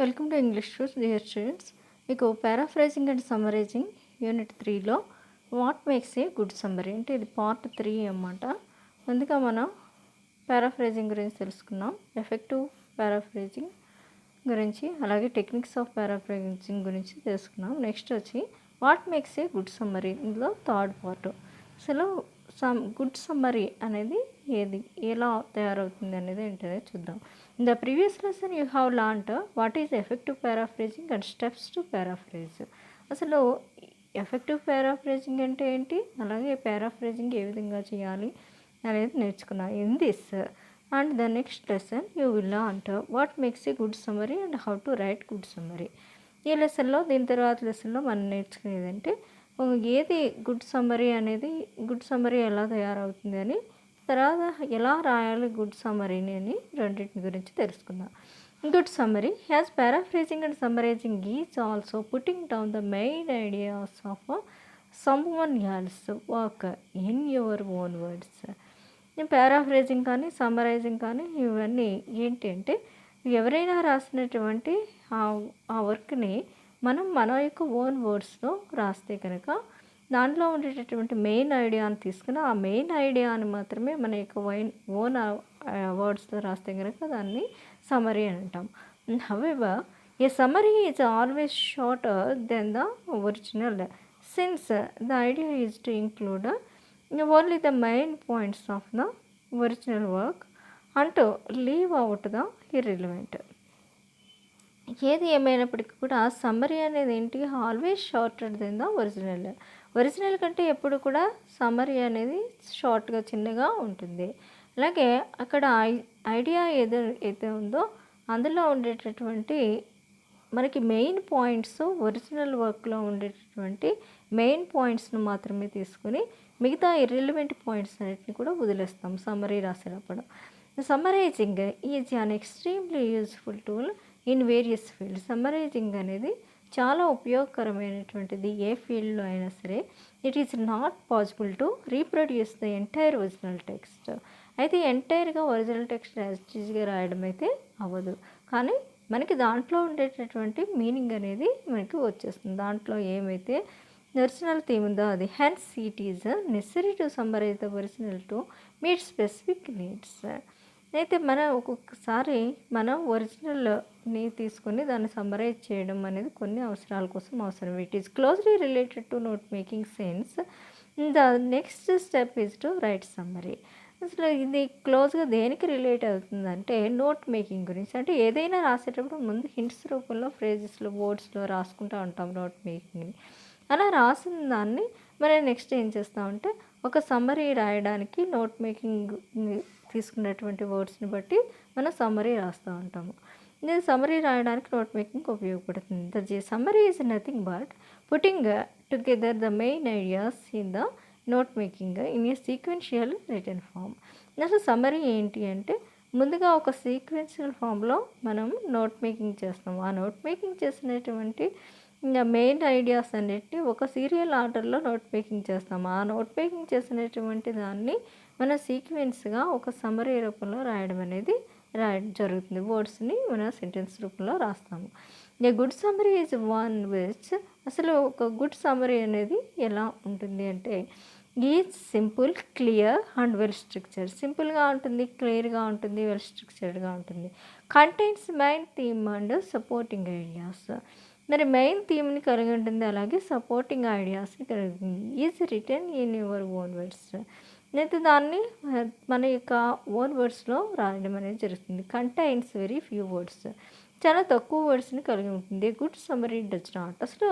Welcome to English shoes dear students. మీకు paraphrasing and summarising unit 3లో what makes a good summary అంటే ఇది part 3 అన్నమాట. ముందుగా మనం పారాఫ్రైజింగ్ గురించి తెలుసుకున్నాం, ఎఫెక్టివ్ పారాఫ్రైజింగ్ గురించి, అలాగే టెక్నిక్స్ ఆఫ్ పారాఫ్రైజింగ్ గురించి తెలుసుకున్నాం. నెక్స్ట్ వచ్చి what makes a good summary, ఇందులో థర్డ్ పార్ట్. అసలు గుడ్ సమ్మరీ అనేది ఏది, ఎలా తయారవుతుంది అనేది ఏంటనే చూద్దాం. In the previous lesson you have learned what is effective paraphrasing and steps to paraphrase. అసలు ఎఫెక్టివ్ పారాఫ్రేజింగ్ అంటే ఏంటి, అలాగే పారాఫ్రేజింగ్ ఏ విధంగా చేయాలి అనేది నేర్చుకున్నాం. In this and the next lesson you will learn what makes a good summary and how to right good summary. ఈ లెసన్లో, దీని తర్వాత లెసన్లో మనం నేర్చుకునేది అంటే ఏది గుడ్ సమ్మరీ అనేది, గుడ్ సమ్మరీ ఎలా తయారవుతుంది అని, తర్వాత ఎలా రాయాలి గుడ్ సమ్మరీని అని రెండింటి గురించి తెలుసుకుందాం. Good summary has paraphrasing and summarising is also putting down the main ideas of someone else work in your own words. Paraphrasing కానీ సమ్మరైజింగ్ కానీ ఇవన్నీ ఏంటి అంటే, ఎవరైనా రాసినటువంటి ఆ వర్క్ని మనం మన యొక్క ఓన్ వర్డ్స్లో రాస్తే కనుక దాంట్లో ఉండేటటువంటి మెయిన్ ఐడియాని తీసుకుని ఆ మెయిన్ ఐడియాని మాత్రమే మన యొక్క ఓన్ వర్డ్స్లో రాస్తే కనుక దాన్ని సమ్మరీ అని అంటాం. However a summary is always shorter than the original since the idea is to include only the main points of the original work and to leave out the irrelevant. ఏది ఏమైనప్పటికీ కూడా summary అనేది ఏంటి, always shorter than the original. Original కంటే ఎప్పుడు కూడా summary అనేది షార్ట్గా, చిన్నగా ఉంటుంది. అలాగే అక్కడ ఐడియా ఏదైతే ఉందో అందులో ఉండేటటువంటి మనకి మెయిన్ పాయింట్స్, ఒరిజినల్ వర్క్లో ఉండేటటువంటి మెయిన్ పాయింట్స్ను మాత్రమే తీసుకుని మిగతా ఇర్రిలవెంట్ పాయింట్స్ అన్నిటిని కూడా వదిలేస్తాం సమ్మరీ రాసేటప్పుడు. Summarising is an extremely useful tool in various fields. Summarising అనేది చాలా ఉపయోగకరమైనటువంటిది ఏ ఫీల్డ్లో అయినా సరే. It is not possible to reproduce the entire original text. అయితే ఎంటైర్గా ఒరిజినల్ టెక్స్ట్ యాజ్ ఈజీగా రాయడం అయితే అవ్వదు, కానీ మనకి దాంట్లో ఉండేటటువంటి మీనింగ్ అనేది మనకి వచ్చేస్తుంది. దాంట్లో ఏమైతే ఒరిజినల్ థీమ్ ఉందో అది. Hence it is necessary to summarise the original to meet specific needs. అయితే మనం ఒక్కొక్కసారి మనం ఒరిజినల్ని తీసుకొని దాన్ని సమ్మరైజ్ చేయడం అనేది కొన్ని అవసరాల కోసం అవసరం. It is closely related to note making sense. The next step is to right summary. అసలు ఇది క్లోజ్గా దేనికి రిలేట్ అవుతుందంటే నోట్ మేకింగ్ గురించి. అంటే ఏదైనా రాసేటప్పుడు ముందు హింట్స్ రూపంలో, ఫ్రేజెస్లో, వర్డ్స్లో రాసుకుంటూ ఉంటాం నోట్ మేకింగ్ని. అలా రాసిన దాన్ని మనం నెక్స్ట్ ఏం చేస్తామంటే ఒక సమ్మరీ రాయడానికి నోట్ మేకింగ్ తీసుకున్నటువంటి వర్డ్స్ని బట్టి మనం సమ్మరీ రాస్తూ ఉంటాము. ఇది సమ్మరీ రాయడానికి నోట్ మేకింగ్ ఉపయోగపడుతుంది. The summary is nothing but putting together the main ideas in the note making in a sequential written form. అసలు సమ్మరీ ఏంటి అంటే ముందుగా ఒక సీక్వెన్షియల్ ఫామ్లో మనం నోట్ మేకింగ్ చేస్తాము. ఆ నోట్ మేకింగ్ చేసినటువంటి మెయిన్ ఐడియాస్ అన్నిటిని ఒక సీరియల్ ఆర్డర్లో నోట్ మేకింగ్ చేస్తాము. ఆ నోట్ మేకింగ్ చేసినటువంటి దాన్ని మన సీక్వెన్స్గా ఒక సమ్మరీ రూపంలో రాయడం అనేది జరుగుతుంది. వర్డ్స్ని మన సెంటెన్స్ రూపంలో రాస్తాము. ఏ good summary is one which, అసలు ఒక గుడ్ సమ్మరీ అనేది ఎలా ఉంటుంది అంటే is simple, clear and well structured. సింపుల్గా ఉంటుంది, క్లియర్గా ఉంటుంది, వెల్ స్ట్రక్చర్డ్గా ఉంటుంది. Contains main theme and supporting ideas. మరి మెయిన్ థీమ్ని కలిగి ఉంటుంది, అలాగే సపోర్టింగ్ ఐడియాస్ని కలిగి ఉంటుంది. Is return in your own words. అయితే దాన్ని మన యొక్క ఓన్ వర్డ్స్లో రాయడం అనేది జరుగుతుంది. కంటైన్స్ వెరీ ఫ్యూ వర్డ్స్, చాలా తక్కువ వర్డ్స్ని కలిగి ఉంటుంది. Good summary does not. అసలు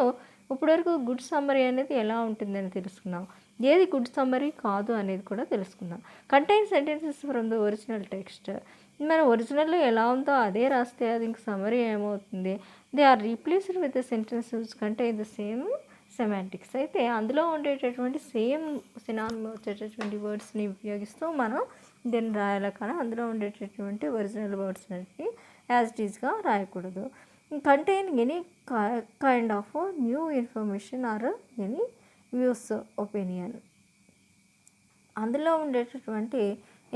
ఇప్పటివరకు గుడ్ సమ్మరీ అనేది ఎలా ఉంటుందని తెలుసుకున్నాం, ఏది గుడ్ సమ్మరీ కాదు అనేది కూడా తెలుసుకుందాం. Contain sentences from the original text. మన ఒరిజినల్లో ఎలా ఉందో అదే రాస్తే అది ఇంక సమ్మరీ ఏమవుతుంది, they are replaced with the sentences contain the same semantics. అయితే అందులో ఉండేటటువంటి సేమ్ సినానిమ్ వచ్చేటటువంటి వర్డ్స్ని ఉపయోగిస్తూ మనం దీన్ని రాయాలి, కానీ అందులో ఉండేటటువంటి ఒరిజినల్ వర్డ్స్ అన్నిటిని యాజ్ ఇట్ ఈజ్గా రాయకూడదు. Contain any kind of new information or any views, opinion. అందులో ఉండేటటువంటి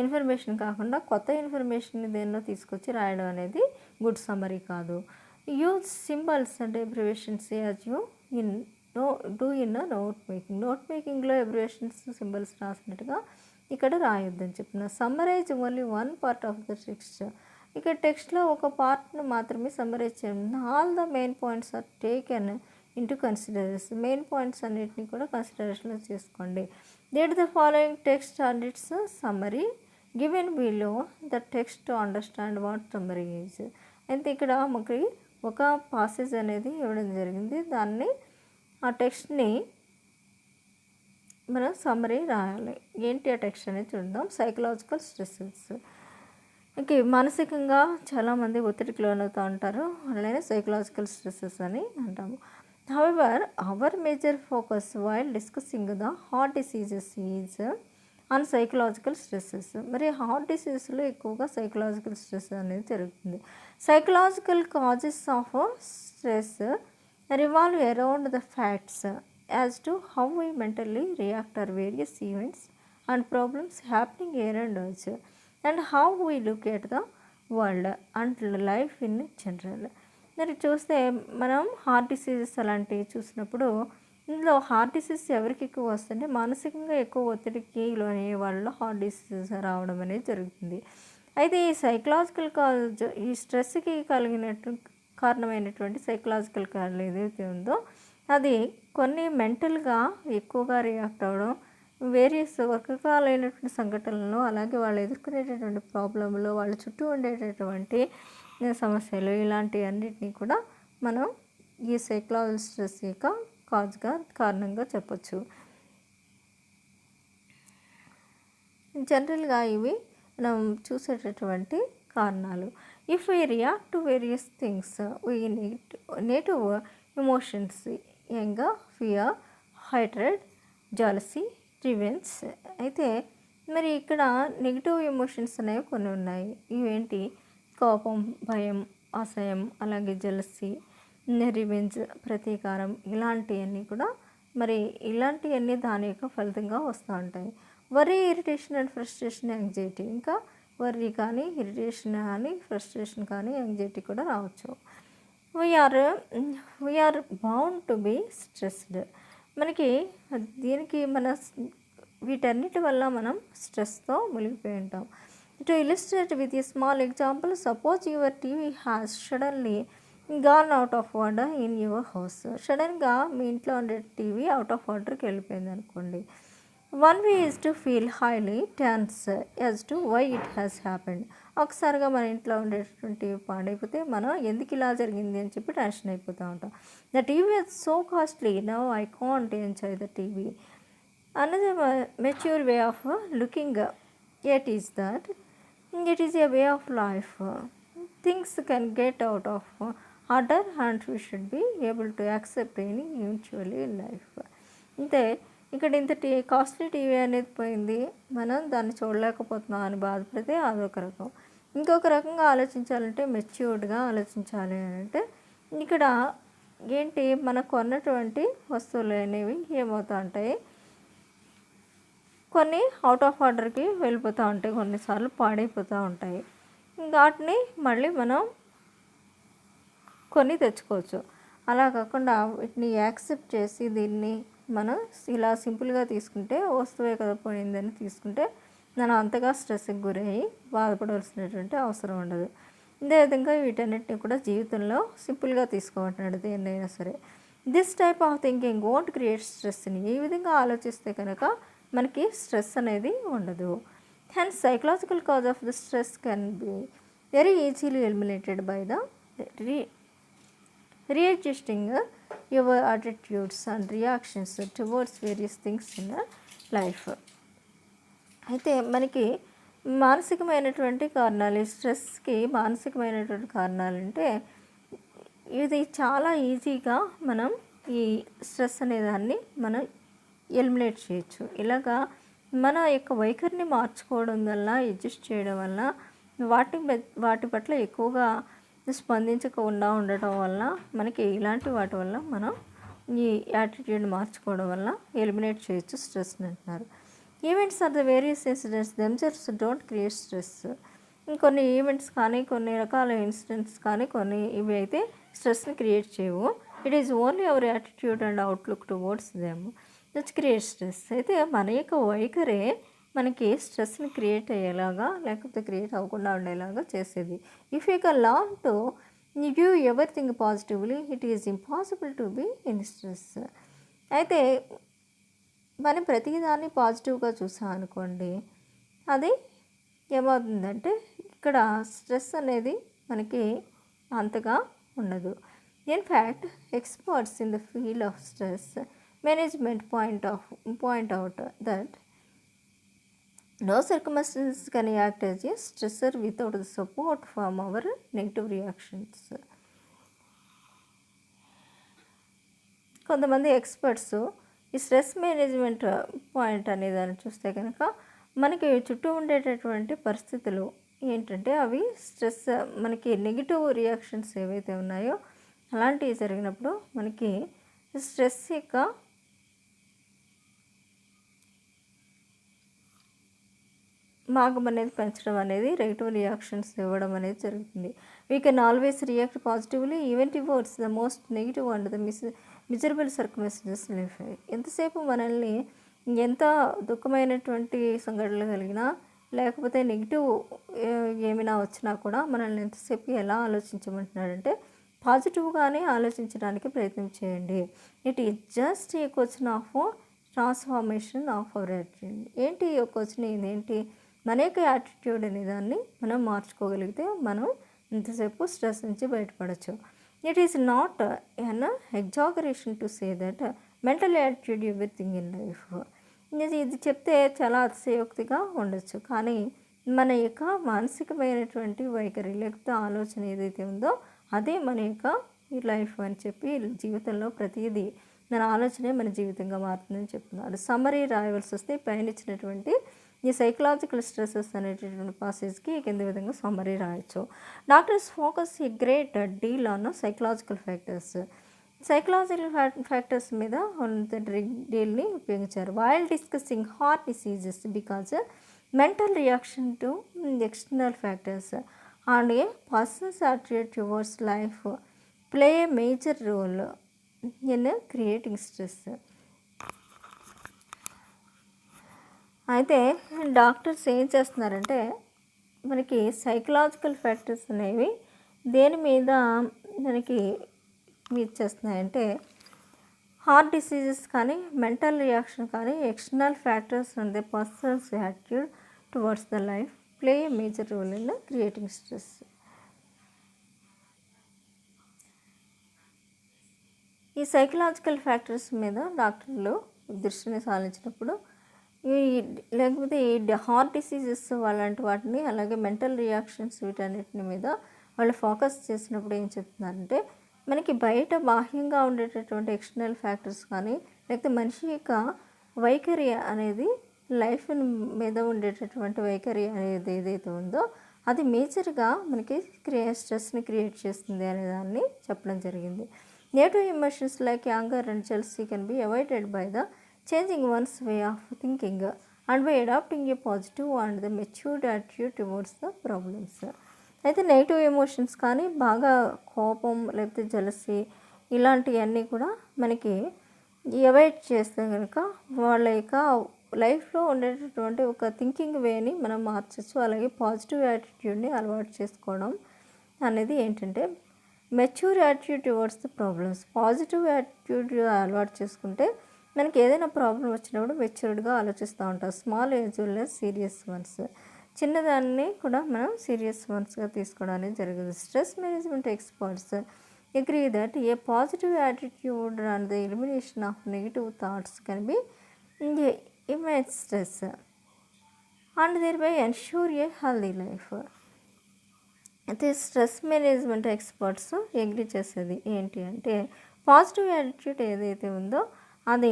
ఇన్ఫర్మేషన్ కాకుండా కొత్త ఇన్ఫర్మేషన్ దేన్నో తీసుకొచ్చి రాయడం అనేది గుడ్ సమ్మరీ కాదు. Use symbols and abbreviations as you in do in note making. Note మేకింగ్లో అబ్రివేషన్స్ సింబల్స్ రాసినట్టుగా ఇక్కడ రాయొద్దని చెప్తున్నా. Summarise only one part of the text. ఇక్కడ టెక్స్ట్లో ఒక పార్ట్ను మాత్రమే సమ్మరైజ్ చేయండి. All the main points are taken into consideration. Main points అన్నిటిని కూడా కన్సిడరేషన్లో చేసుకోండి. Read the following text and its summary given below the text to understand what summary is. అయితే ఇక్కడ మనకి ఒక పాసేజ్ అనేది ఇవ్వడం జరిగింది. దాన్ని ఆ టెక్స్ట్ని మనం సమ్మరీ రాయాలి. ఏంటి ఆ టెక్స్ట్ అనేది చూద్దాం. Psychological stresses. ఓకే, మానసికంగా చాలామంది ఒత్తిడికి లోనవుతూ ఉంటారు. అలానే సైకలాజికల్ స్ట్రెస్సెస్ అని అంటాము. However our major focus while discussing the heart diseases is on psychological stresses. మరి హార్ట్ డిసీజ్లో ఎక్కువగా సైకలాజికల్ స్ట్రెస్ అనేది జరుగుతుంది. Psychological causes of stress revolve around the facts as to how we mentally react or various events and problems happening around us and how we look at the world and life in general. మరి చూస్తే మనం heart diseases అలాంటివి చూసినప్పుడు ఇందులో heart disease ఎవరికి ఎక్కువ వస్తుంటే మానసికంగా ఎక్కువ ఒత్తిడికి లోనయ్యే వాళ్ళలో హార్ట్ డిసీజెస్ రావడం అనేది జరుగుతుంది. అయితే ఈ సైకలాజికల్ కాజ్, ఈ స్ట్రెస్కి కారణమైనటువంటి సైకలాజికల్ కారణం ఏదైతే ఉందో అది కొన్ని మెంటల్గా ఎక్కువగా రియాక్ట్ అవ్వడం, వేరియస్ రకరకాలైనటువంటి సంఘటనలు, అలాగే వాళ్ళు ఎదుర్కొనేటటువంటి ప్రాబ్లంలు, వాళ్ళ చుట్టూ ఉండేటటువంటి సమస్యలు, ఇలాంటివన్నిటినీ కూడా మనం ఈ సైకలాజికల్ స్ట్రెస్ యొక్క కారణంగా చెప్పచ్చు. జనరల్గా ఇవి మనం చూసేటటువంటి కారణాలు. If we react to various things we negative emotions, anger, fear, hatred, jealousy, revenge. అయితే మరి ఇక్కడ నెగిటివ్ ఎమోషన్స్ అనేవి కొన్ని ఉన్నాయి. ఇవేంటి? కోపం, భయం, అసహ్యం, అలాగే జలసీ, రివెంజ్, ప్రతీకారం, ఇలాంటివన్నీ కూడా మరి ఇలాంటివన్నీ దాని యొక్క ఫలితంగా వస్తూ ఉంటాయి. Worry, irritation and frustration, anxiety. ఇంకా వర్రీ కానీ, ఇరిటేషన్ కానీ, ఫ్రస్ట్రేషన్ కానీ, యాంగ్జైటీ కూడా రావచ్చు. We are bound to be stressed. మనకి దీనికి వీటన్నిటి వల్ల మనం స్ట్రెస్తో మునిగిపోయి ఉంటాం. To illustrate with a small example, suppose your TV has suddenly gone out of order in your house. సడన్గా మీ ఇంట్లో ఉండే టీవీ అవుట్ ఆఫ్ ఆర్డర్కి వెళ్ళిపోయింది అనుకోండి. One way is to feel highly tense as to why it has happened. ఒకసారిగా మన ఇంట్లో ఉండేటటువంటి టీవీ పాడైపోతే మనం ఎందుకు ఇలా జరిగింది అని చెప్పి టెన్షన్ అయిపోతూ ఉంటాం. The TV is so costly, now I can't enjoy the TV. Another mature way of looking at is that it is a way of life. Things can get out of order and we should be able to accept any eventually in life. అంటే ఇక్కడ ఇంత costly TV అనేది పోయింది, మనం దాన్ని చూడలేకపోతున్నాం అని బాధపడితే అదొక రకం. ఇంకొక రకంగా ఆలోచించాలంటే మెచ్యూర్డ్గా ఆలోచించాలి అని అంటే ఇక్కడ ఏంటి, మనకు కొన్నటువంటి వస్తువులు అనేవి ఏమవుతూ ఉంటాయి, కొన్ని అవుట్ ఆఫ్ ఆర్డర్కి వెళ్ళిపోతూ ఉంటాయి, కొన్నిసార్లు పాడైపోతూ ఉంటాయి. వాటిని మళ్ళీ మనం కొన్ని తెచ్చుకోవచ్చు. అలా కాకుండా వీటిని యాక్సెప్ట్ చేసి దీన్ని మనం ఇలా సింపుల్గా తీసుకుంటే, వస్తువే కదా పోయిందని తీసుకుంటే మనం అంతగా స్ట్రెస్కి గురయ్యి బాధపడవలసినటువంటి అవసరం ఉండదు. అదేవిధంగా వీటన్నిటిని కూడా జీవితంలో సింపుల్గా తీసుకోమంటున్నాడు దేన్నైనా సరే. This type of thinking won't create స్ట్రెస్ని. ఈ విధంగా ఆలోచిస్తే కనుక మనకి స్ట్రెస్ అనేది ఉండదు. Hence psychological cause of the stress can be very easily eliminated by the readjusting your attitudes and reactions towards various things in life. అయితే మనకి మానసికమైనటువంటి కారణాలు, స్ట్రెస్కి మానసికమైనటువంటి కారణాలు అంటే ఇది చాలా ఈజీగా మనం ఈ స్ట్రెస్ అనేదాన్ని మనం ఎలిమినేట్ చేయొచ్చు. ఇలాగా మన యొక్క వైఖరిని మార్చుకోవడం వల్ల, అడ్జస్ట్ చేయడం వల్ల, వాటి పట్ల ఎక్కువగా స్పందించకుండా ఉండటం వల్ల, మనకి ఇలాంటి వాటి వల్ల మనం ఈ యాటిట్యూడ్ మార్చుకోవడం వల్ల ఎలిమినేట్ చేయొచ్చు స్ట్రెస్ని అంటున్నారు. Events are the various incidents themselves don't create stress. ఇంకొన్ని ఈవెంట్స్ కానీ కొన్ని రకాల ఇన్సిడెంట్స్ కానీ కొన్ని ఇవి అయితే స్ట్రెస్ని క్రియేట్ చేయవు. It is only our attitude and outlook towards them that create stress. అయితే మన యొక్క వైఖరే మనకి స్ట్రెస్ని క్రియేట్ అయ్యేలాగా లేకపోతే క్రియేట్ అవ్వకుండా ఉండేలాగా చేసేది. If you can learn to view everything positively it is impossible to be in stress. అయితే మనం ప్రతిదాన్ని పాజిటివ్గా చూసాం అనుకోండి, అది ఏమవుతుందంటే ఇక్కడ స్ట్రెస్ అనేది మనకి అంతగా ఉండదు. In fact experts in the field of stress management point out that no circumstances can act as a stressor without the support from our negative reactions. కొంతమంది ఎక్స్పర్ట్స్ ఈ స్ట్రెస్ మేనేజ్మెంట్ పాయింట్ అనే దాన్ని చూస్తే కనుక మనకి చుట్టూ ఉండేటటువంటి పరిస్థితులు ఏంటంటే అవి స్ట్రెస్ మనకి నెగిటివ్ రియాక్షన్స్ ఏవైతే ఉన్నాయో అలాంటివి జరిగినప్పుడు మనకి స్ట్రెస్ యొక్క మార్గం అనేది పెంచడం అనేది నెగిటివ్ రియాక్షన్స్ ఇవ్వడం అనేది జరుగుతుంది. We can always react positively even towards the most negative and the miserable circumstances life. ఎంతసేపు మనల్ని ఎంత దుఃఖమైనటువంటి సంఘటనలు కలిగినా లేకపోతే నెగిటివ్ ఏమైనా వచ్చినా కూడా మనల్ని ఎంతసేపు ఎలా ఆలోచించమంటున్నాడంటే పాజిటివ్గానే ఆలోచించడానికి ప్రయత్నం చేయండి. It is just a question of transformation of our attitude. ఏంటి ఈ క్వశ్చన్ ఇదేంటి, మన యొక్క యాటిట్యూడ్ అనే దాన్ని మనం మార్చుకోగలిగితే మనం ఇంతసేపు స్ట్రెస్ నుంచి బయటపడవచ్చు. It is not an exaggeration to say that mental attitude everything in life. ఇది చెప్తే చాలా అతిశయోక్తిగా ఉండొచ్చు, కానీ మన యొక్క మానసికమైనటువంటి వైఖరి లేకపోతే ఆలోచన ఏదైతే ఉందో అదే మన యొక్క ఈ లైఫ్ అని చెప్పి జీవితంలో ప్రతిదీ మన ఆలోచనే మన జీవితంగా మారుతుందని చెప్తున్నారు. సమ్మరీ రాయవలసి వస్తే పైన ఇచ్చినటువంటి ఈ సైకలాజికల్ స్ట్రెసెస్ అనేటటువంటి పాసేజ్కి కింద విధంగా సమ్మరీ రాయొచ్చు. Doctors focus a great deal on psychological factors. Psychological factors మీద డీల్ని ఉపయోగించారు. While discussing heart diseases because mental reaction to external factors and a person's attitude towards life play a major role in creating stress. అయితే doctors ఏం చేస్తున్నారంటే మనకి psychological factors అనేవి దేని మీద మనకి ఇచ్చేస్తున్నాయంటే హార్ట్ డిసీజెస్ కానీ మెంటల్ రియాక్షన్ కానీ external factors and the person's attitude towards the life play a major role in creating stress. ఈ సైకలాజికల్ ఫ్యాక్టర్స్ మీద డాక్టర్లు దృష్టిని సారించినప్పుడు లేకపోతే ఈ హార్ట్ డిసీజెస్ అలాంటి వాటిని అలాగే మెంటల్ రియాక్షన్స్ వీటన్నిటిని మీద వాళ్ళు ఫోకస్ చేసినప్పుడు ఏం చెప్తున్నారంటే మనకి బయట బాహ్యంగా ఉండేటటువంటి ఎక్స్టర్నల్ ఫ్యాక్టర్స్ కానీ లేకపోతే మనిషి యొక్క వైఖరి అనేది లైఫ్ మీద ఉండేటటువంటి వైఖరి అనేది ఏదైతే ఉందో అది మేజర్గా మనకి స్ట్రెస్ని క్రియేట్ చేస్తుంది అనే దాన్ని చెప్పడం జరిగింది. Negative emotions like anger and jealousy can be avoided by the changing one's way of thinking and by adopting a positive and the matured attitude towards the problems. అయితే నెగిటివ్ ఎమోషన్స్ కానీ బాగా కోపం లేకపోతే జలసీ ఇలాంటివన్నీ కూడా మనకి avoid చేస్తే కనుక వాళ్ళ యొక్క లైఫ్లో ఉండేటటువంటి ఒక థింకింగ్ వేని మనం మార్చచ్చు. అలాగే పాజిటివ్ యాటిట్యూడ్ని అలవాటు చేసుకోవడం అనేది ఏంటంటే mature attitude towards the problems. Positive attitude అలవాటు చేసుకుంటే మనకి ఏదైనా ప్రాబ్లం వచ్చినప్పుడు మెచ్యూర్డ్గా ఆలోచిస్తూ ఉంటాం. స్మాల్ ఏజ్లో సీరియస్ వన్స్, చిన్నదాన్ని కూడా మనం సీరియస్ వన్స్గా తీసుకోవడం అనేది జరుగుతుంది. Stress management experts agree that a positive attitude and the elimination of negative thoughts can be image stress and thereby ensure a healthy life. అయితే స్ట్రెస్ మేనేజ్మెంట్ ఎక్స్పర్ట్స్ అగ్రీ చేసేది ఏంటి అంటే పాజిటివ్ యాటిట్యూడ్ ఏదైతే ఉందో అది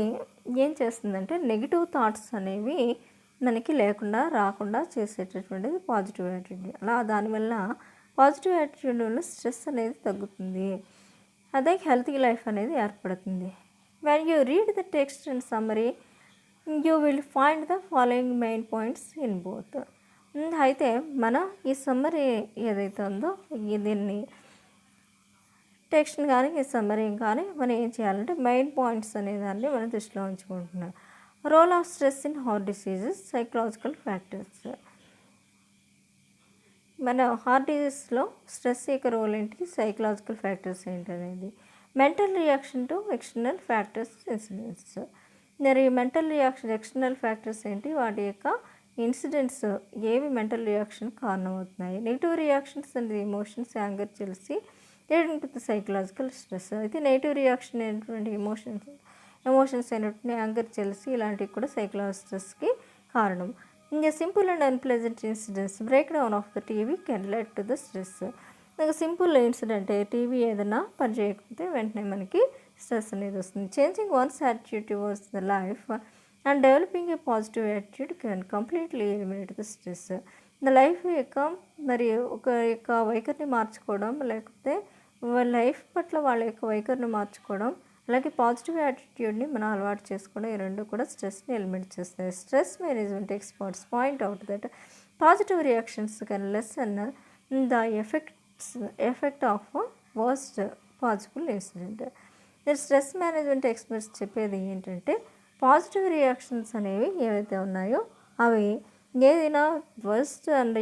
ఏం చేస్తుందంటే negative thoughts అనేవి మనకి లేకుండా రాకుండా చేసేటటువంటిది పాజిటివ్ యాటిట్యూడ్. అలా దానివల్ల పాజిటివ్ యాటిట్యూడ్ వల్ల స్ట్రెస్ అనేది తగ్గుతుంది, అదే హెల్తీ లైఫ్ అనేది ఏర్పడుతుంది. When you read the text and summary you will find the following main points in both. అయితే మనం ఈ సమ్మరీ ఏదైతే ఉందో దీన్ని టెక్స్ట్ని కానీ ఈ సమ్మరీ కానీ మనం ఏం చేయాలంటే మెయిన్ పాయింట్స్ అనేదాన్ని మనం దృష్టిలో ఉంచుకుంటున్నాం. Role of stress in heart diseases, psychological factors. మన హార్ట్ డిసీజ్లో స్ట్రెస్ యొక్క రోల్ ఏంటి, సైకలాజికల్ ఫ్యాక్టర్స్ ఏంటి అనేది. Mental reaction to external factors incidents. మరి మెంటల్ రియాక్షన్ ఎక్స్టర్నల్ ఫ్యాక్టర్స్ ఏంటి, వాటి యొక్క ఇన్సిడెంట్స్ ఏవి మెంటల్ రియాక్షన్ కారణమవుతున్నాయి. Negative reactions and emotions, anger, jealousy leading to the psychological stress. అయితే నెగిటివ్ రియాక్షన్ అయినటువంటి ఎమోషన్స్ అయినటువంటి యాంగర్, జెలసీ ఇలాంటివి కూడా సైకలాజికల్ స్ట్రెస్కి కారణం. ఇంకా simple and unpleasant incidents, break down of the TV can led to the stress. ఇంకా simple incident, TV ఏదైనా పని చేయకపోతే వెంటనే మనకి స్ట్రెస్ అనేది వస్తుంది. Changing once attitude towards the life and developing A positive attitude can completely eliminate the stress. The life యొక్క మరి ఒక యొక్క వైఖరిని మార్చుకోవడం, లేకపోతే లైఫ్ పట్ల వాళ్ళ యొక్క వైఖరిని మార్చుకోవడం, అలాగే పాజిటివ్ యాటిట్యూడ్ని మనం అలవాటు చేసుకోవడం, ఈ రెండు కూడా స్ట్రెస్ని ఎలిమినేట్ చేస్తాయి. Stress management experts point out that positive reactions can lesson the effect of worst possible incident. Stress management experts చెప్పేది ఏంటంటే పాజిటివ్ రియాక్షన్స్ అనేవి ఏవైతే ఉన్నాయో అవి ఏదైనా వర్స్ట్ అండ్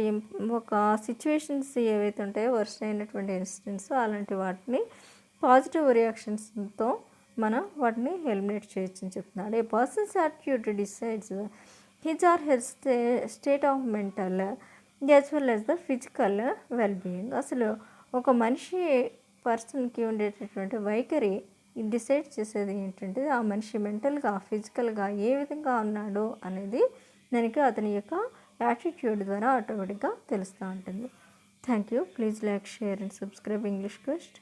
ఒక సిచ్యువేషన్స్ ఏవైతే ఉంటాయో వర్స్ట్ అయినటువంటి ఇన్సిడెంట్స్ అలాంటి వాటిని పాజిటివ్ రియాక్షన్స్తో మనం వాటిని ఎలిమినేట్ చేయొచ్చు అని చెప్తున్నాడు. A person's attitude decides his or her state of mental as well as the physical wellbeing. అసలు ఒక మనిషి పర్సన్కి ఉండేటటువంటి వైఖరి డిసైడ్ చేసేది ఏంటంటే ఆ మనిషి మెంటల్గా, ఫిజికల్గా ఏ విధంగా ఉన్నాడో అనేది దానికి అతని యొక్క యాటిట్యూడ్ ద్వారా ఆటోమేటిక్గా తెలుస్తూ ఉంటుంది. Thank you. Please like, share and subscribe English quest.